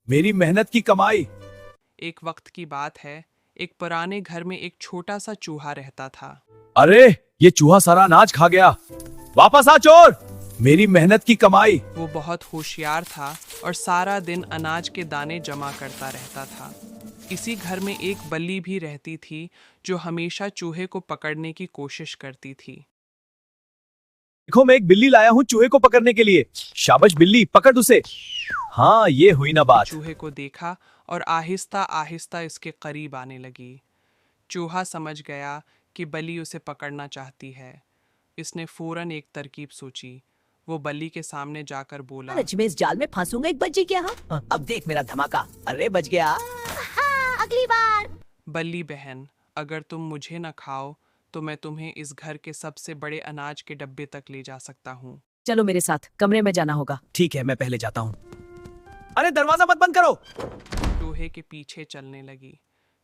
मेरी मेहनत की कमाई। एक वक्त की बात है। एक पुराने घर में एक छोटा सा चूहा रहता था। अरे, ये चूहा सारा अनाज खा गया। वापस आ चोर। मेरी मेहनत की कमाई। वो बहुत होशियार था और सारा दिन अनाज के दाने जमा करता रहता था। इसी घर में एक बल्ली भी रहती थी जो हमेशा चूहे को पकड़ने की कोशिश करती थी। देखो, मैं एक बिल्ली लाया हूँ चूहे को पकड़ने के लिए। शाबाश बिल्ली, पकड़ उसे। हाँ, ये हुई ना बात। चूहे को देखा और आहिस्ता आहिस्ता इसके करीब आने लगी। चूहा समझ गया कि बल्ली उसे पकड़ना चाहती है। इसने फौरन एक तरकीब सोची। वो बल्ली के सामने जाकर बोला, आज मैं इस जाल में फंसूंगा, एक बच्ची क्या? हाँ, अब देख मेरा धमाका। अरे बच गया। अगली बार। बल्ली बहन, अगर तुम मुझे न खाओ तो मैं तुम्हें इस घर के सबसे बड़े अनाज के डब्बे तक ले जा सकता हूँ। चलो मेरे साथ, कमरे में जाना होगा। ठीक है, मैं पहले जाता हूँ। अरे, दरवाजा मत बंद करो। चूहे के पीछे चलने लगी।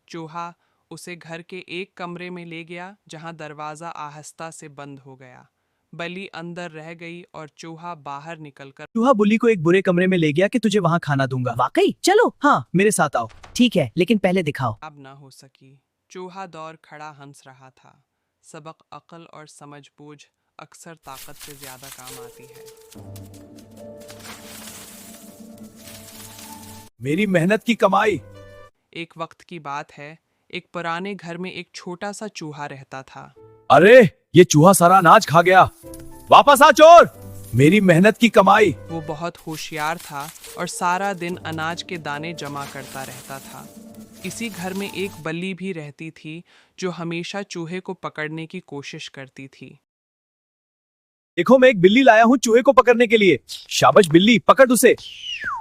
चूहा उसे घर के एक कमरे में ले गया जहां दरवाजा आहिस्ता से बंद हो गया। बल्ली अंदर रह गई और चूहा बाहर निकलकर चूहा बुल्ली को एक बुरे कमरे में ले गया कि तुझे वहाँ खाना दूंगा। वाकई? चलो। हाँ, मेरे साथ आओ। ठीक है, लेकिन पहले दिखाओ। अब न हो सकी। चूहा दौड़ खड़ा हंस रहा था। सबक अक्ल और समझबूझ अक्सर ताकत से ज्यादा काम आती है। मेरी मेहनत की कमाई। एक वक्त की बात है। एक पुराने घर में एक छोटा सा चूहा रहता था। अरे, ये चूहा सारा अनाज खा गया। वापस आ चोर। मेरी मेहनत की कमाई। वो बहुत होशियार था और सारा दिन अनाज के दाने जमा करता रहता था। इसी घर में एक बल्ली भी रहती थी जो हमेशा चूहे को पकड़ने की कोशिश करती थी। देखो, मैं एक बिल्ली लाया हूँ चूहे को पकड़ने के लिए। शाबाश बिल्ली, पकड़ उसे।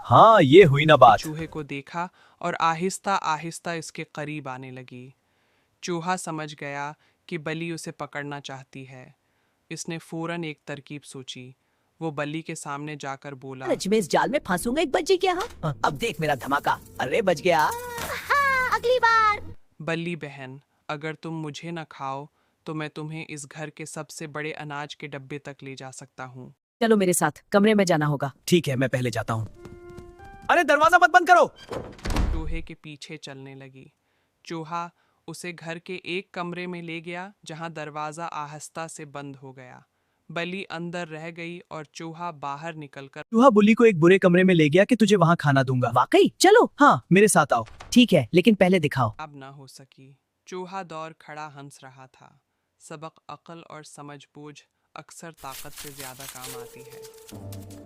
हाँ, ये हुई ना बात। चूहे को देखा और आहिस्ता आहिस्ता इसके करीब आने लगी। चूहा समझ गया कि बल्ली उसे पकड़ना चाहती है। इसने फौरन एक तरकीब सोची। वो बल्ली के सामने जाकर बोला, आज मैं इस जाल में फंसूंगा, एक बच्ची क्या? हाँ, अब देख मेरा धमाका। अरे बच गया। अगली बार। बल्ली बहन, अगर तुम मुझे न खाओ तो मैं तुम्हें इस घर के सबसे बड़े अनाज के डब्बे तक ले जा सकता हूँ। चलो मेरे साथ, कमरे में जाना होगा। ठीक है, मैं पहले जाता हूँ। अरे, दरवाजा मत बंद करो। चूहे के पीछे चलने लगी। चूहा उसे घर के एक कमरे में ले गया जहां दरवाजा आहिस्ता से बंद हो गया। बल्ली अंदर रह गई और चूहा बाहर निकलकर चूहा बुल्ली को एक बुरे कमरे में ले गया कि तुझे वहाँ खाना दूंगा। वाकई? चलो। हाँ, मेरे साथ आओ। ठीक है, लेकिन पहले दिखाओ। अब न हो सकी। चूहा दौड़ खड़ा हंस रहा था। सबक अक्ल और समझबूझ अक्सर ताकत से ज्यादा काम आती है।